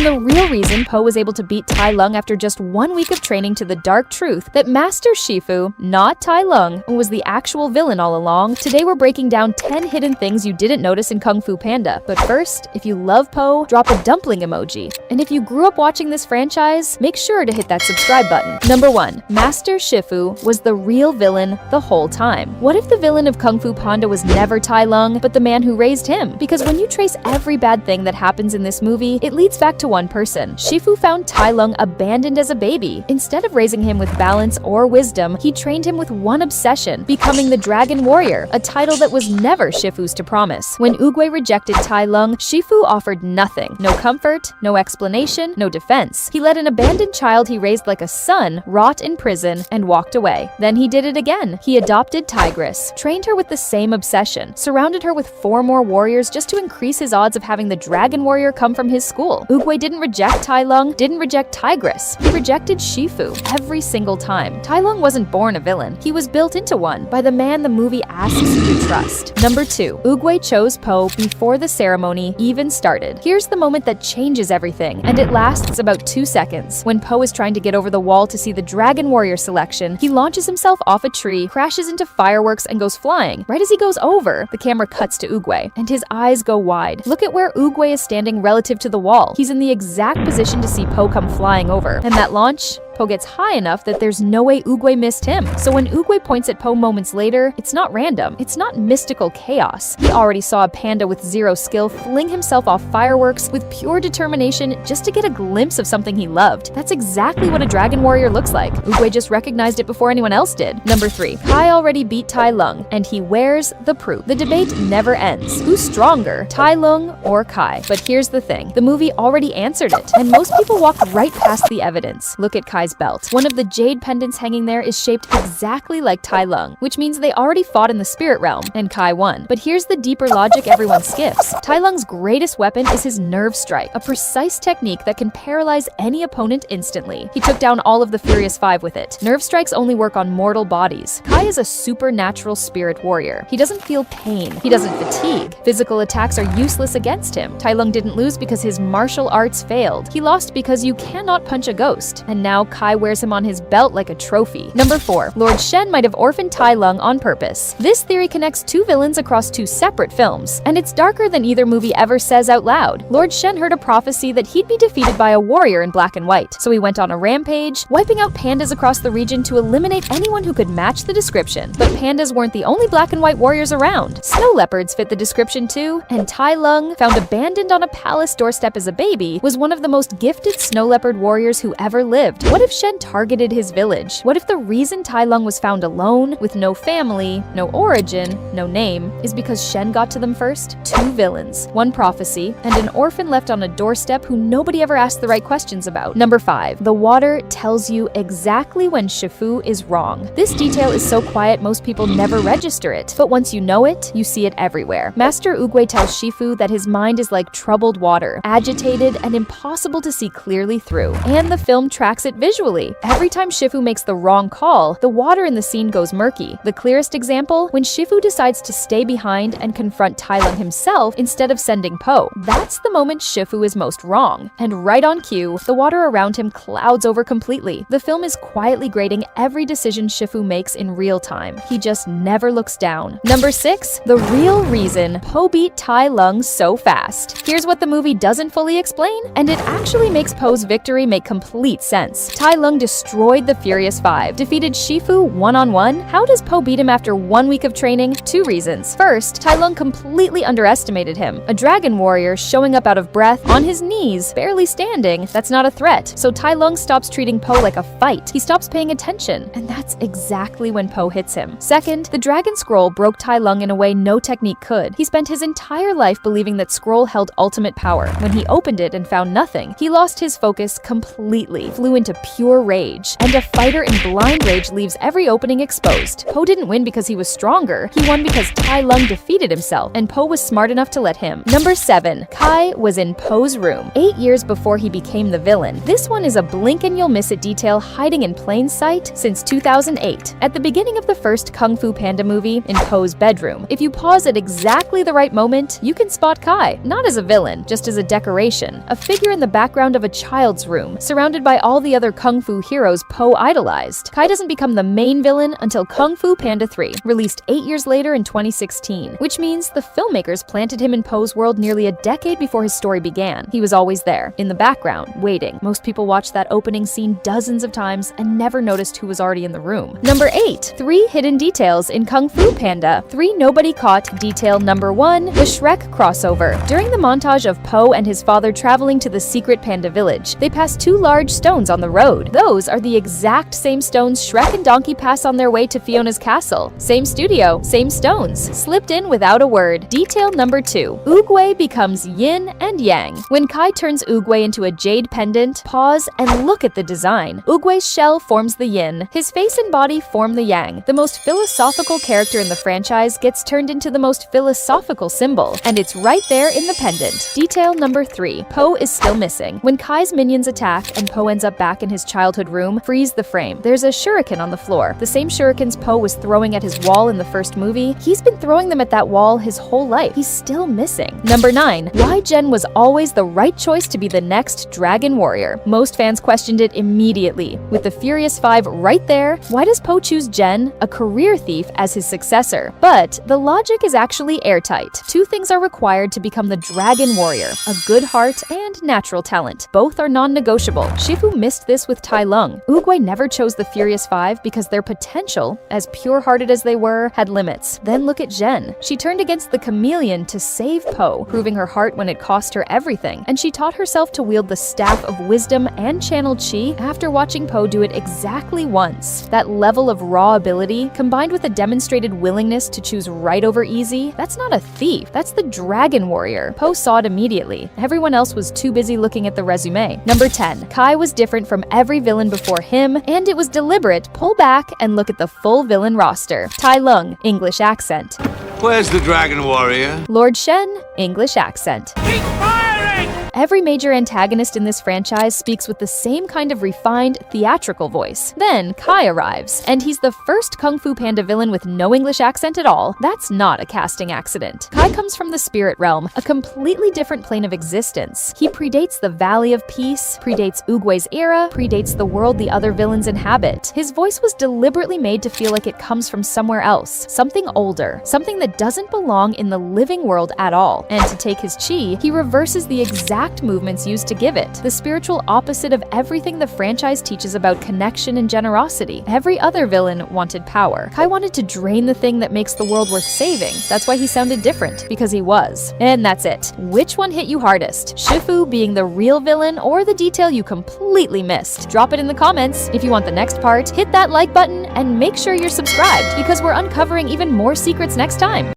And the real reason Po was able to beat Tai Lung after just 1 week of training to the dark truth that Master Shifu, not Tai Lung, was the actual villain all along. Today we're breaking down 10 hidden things you didn't notice in Kung Fu Panda. But first, if you love Po, drop a dumpling emoji. And if you grew up watching this franchise, make sure to hit that subscribe button. Number 1. Master Shifu was the real villain the whole time. What if the villain of Kung Fu Panda was never Tai Lung, but the man who raised him? Because when you trace every bad thing that happens in this movie, it leads back to one person. Shifu found Tai Lung abandoned as a baby. Instead of raising him with balance or wisdom, he trained him with one obsession, becoming the Dragon Warrior, a title that was never Shifu's to promise. When Oogway rejected Tai Lung, Shifu offered nothing. No comfort, no explanation, no defense. He let an abandoned child he raised like a son rot in prison and walked away. Then he did it again. He adopted Tigress, trained her with the same obsession, surrounded her with 4 more warriors just to increase his odds of having the Dragon Warrior come from his school. Oogway didn't reject Tai Lung, didn't reject Tigress. He rejected Shifu every single time. Tai Lung wasn't born a villain. He was built into one by the man the movie asks you to trust. Number 2. Oogway chose Po before the ceremony even started. Here's the moment that changes everything, and it lasts about 2 seconds. When Po is trying to get over the wall to see the Dragon Warrior selection, he launches himself off a tree, crashes into fireworks, and goes flying. Right as he goes over, the camera cuts to Oogway, and his eyes go wide. Look at where Oogway is standing relative to the wall. He's in the exact position to see Po come flying over. And that launch, Po gets high enough that there's no way Oogway missed him. So when Oogway points at Po moments later, it's not random. It's not mystical chaos. He already saw a panda with 0 skill fling himself off fireworks with pure determination just to get a glimpse of something he loved. That's exactly what a Dragon Warrior looks like. Oogway just recognized it before anyone else did. Number 3. Kai already beat Tai Lung, and he wears the proof. The debate never ends. Who's stronger, Tai Lung or Kai? But here's the thing. The movie already answered it, and most people walk right past the evidence. Look at Kai's belt. One of the jade pendants hanging there is shaped exactly like Tai Lung, which means they already fought in the spirit realm, and Kai won. But here's the deeper logic everyone skips. Tai Lung's greatest weapon is his nerve strike, a precise technique that can paralyze any opponent instantly. He took down all of the Furious 5 with it. Nerve strikes only work on mortal bodies. Kai is a supernatural spirit warrior. He doesn't feel pain. He doesn't fatigue. Physical attacks are useless against him. Tai Lung didn't lose because his martial arts failed. He lost because you cannot punch a ghost. And now Kai wears him on his belt like a trophy. Number 4. Lord Shen might have orphaned Tai Lung on purpose. This theory connects 2 villains across 2 separate films, and it's darker than either movie ever says out loud. Lord Shen heard a prophecy that he'd be defeated by a warrior in black and white, so he went on a rampage, wiping out pandas across the region to eliminate anyone who could match the description. But pandas weren't the only black and white warriors around. Snow leopards fit the description too, and Tai Lung, found abandoned on a palace doorstep as a baby, was one of the most gifted snow leopard warriors who ever lived. What if Shen targeted his village? What if the reason Tai Lung was found alone, with no family, no origin, no name, is because Shen got to them first? 2 villains, 1 prophecy, and an orphan left on a doorstep who nobody ever asked the right questions about. Number 5. The water tells you exactly when Shifu is wrong. This detail is so quiet most people never register it, but once you know it, you see it everywhere. Master Oogway tells Shifu that his mind is like troubled water, agitated and impossible to see clearly through. And the film tracks it visually. Every time Shifu makes the wrong call, the water in the scene goes murky. The clearest example, when Shifu decides to stay behind and confront Tai Lung himself instead of sending Po. That's the moment Shifu is most wrong. And right on cue, the water around him clouds over completely. The film is quietly grading every decision Shifu makes in real time. He just never looks down. Number 6. The real reason Po beat Tai Lung so fast. Here's what the movie doesn't fully explain, and it actually makes Po's victory make complete sense. Tai Lung destroyed the Furious 5, defeated Shifu one-on-one. How does Po beat him after 1 week of training? 2 reasons. First, Tai Lung completely underestimated him. A dragon warrior showing up out of breath, on his knees, barely standing, that's not a threat. So Tai Lung stops treating Po like a fight. He stops paying attention, and that's exactly when Po hits him. Second, the Dragon Scroll broke Tai Lung in a way no technique could. He spent his entire life believing that Scroll held ultimate power. When he opened it and found nothing, he lost his focus completely, flew into pure rage, and a fighter in blind rage leaves every opening exposed. Po didn't win because he was stronger, he won because Tai Lung defeated himself, and Po was smart enough to let him. Number 7. Kai was in Po's room 8 years before he became the villain. This one is a blink and you'll miss it detail hiding in plain sight since 2008. At the beginning of the first Kung Fu Panda movie, in Po's bedroom, if you pause at exactly the right moment, you can spot Kai, not as a villain, just as a decoration, a figure in the background of a child's room, surrounded by all the other Kung Fu heroes Po idolized. Kai doesn't become the main villain until Kung Fu Panda 3, released 8 years later in 2016, which means the filmmakers planted him in Po's world nearly a decade before his story began. He was always there, in the background, waiting. Most people watched that opening scene dozens of times and never noticed who was already in the room. Number 8. 3 hidden details in Kung Fu Panda. 3 nobody caught. Detail number 1. The Shrek crossover. During the montage of Po and his father traveling to the secret panda village, they pass 2 large stones on the road. Those are the exact same stones Shrek and Donkey pass on their way to Fiona's castle. Same studio, same stones, slipped in without a word. Detail number 2. Oogway becomes yin and yang. When Kai turns Oogway into a jade pendant, pause and look at the design. Oogway's shell forms the yin. His face and body form the yang. The most philosophical character in the franchise gets turned into the most philosophical symbol, and it's right there in the pendant. Detail number 3. Po is still missing. When Kai's minions attack and Po ends up back in his childhood room, freeze the frame. There's a shuriken on the floor. The same shurikens Po was throwing at his wall in the first movie. He's been throwing them at that wall his whole life. He's still missing. Number 9. Why Jen was always the right choice to be the next Dragon Warrior. Most fans questioned it immediately. With the Furious 5 right there, why does Po choose Jen, a career thief, as his successor? But the logic is actually airtight. 2 things are required to become the Dragon Warrior: a good heart and natural talent. Both are non-negotiable. Shifu missed this with Tai Lung. Oogway never chose the Furious 5 because their potential, as pure-hearted as they were, had limits. Then look at Jen. She turned against the chameleon to save Po, proving her heart when it cost her everything. And she taught herself to wield the Staff of Wisdom and channeled Chi after watching Po do it exactly once. That level of raw ability, combined with a demonstrated willingness to choose right over easy, that's not a thief, that's the Dragon Warrior. Po saw it immediately. Everyone else was too busy looking at the resume. Number 10. Kai was different from every villain before him, and it was deliberate. Pull back and look at the full villain roster. Tai Lung, English accent. Where's the Dragon Warrior? Lord Shen, English accent. Keep firing! Every major antagonist in this franchise speaks with the same kind of refined, theatrical voice. Then Kai arrives, and he's the first Kung Fu Panda villain with no English accent at all. That's not a casting accident. Kai comes from the spirit realm, a completely different plane of existence. He predates the Valley of Peace, predates Oogway's era, predates the world the other villains inhabit. His voice was deliberately made to feel like it comes from somewhere else, something older, something that doesn't belong in the living world at all. And to take his chi, he reverses the exact movements used to give it, the spiritual opposite of everything the franchise teaches about connection and generosity. Every other villain wanted power. Kai wanted to drain the thing that makes the world worth saving. That's why he sounded different, because he was. And that's it. Which one hit you hardest? Shifu being the real villain, or the detail you completely missed? Drop it in the comments. If you want the next part, hit that like button and make sure you're subscribed, because we're uncovering even more secrets next time.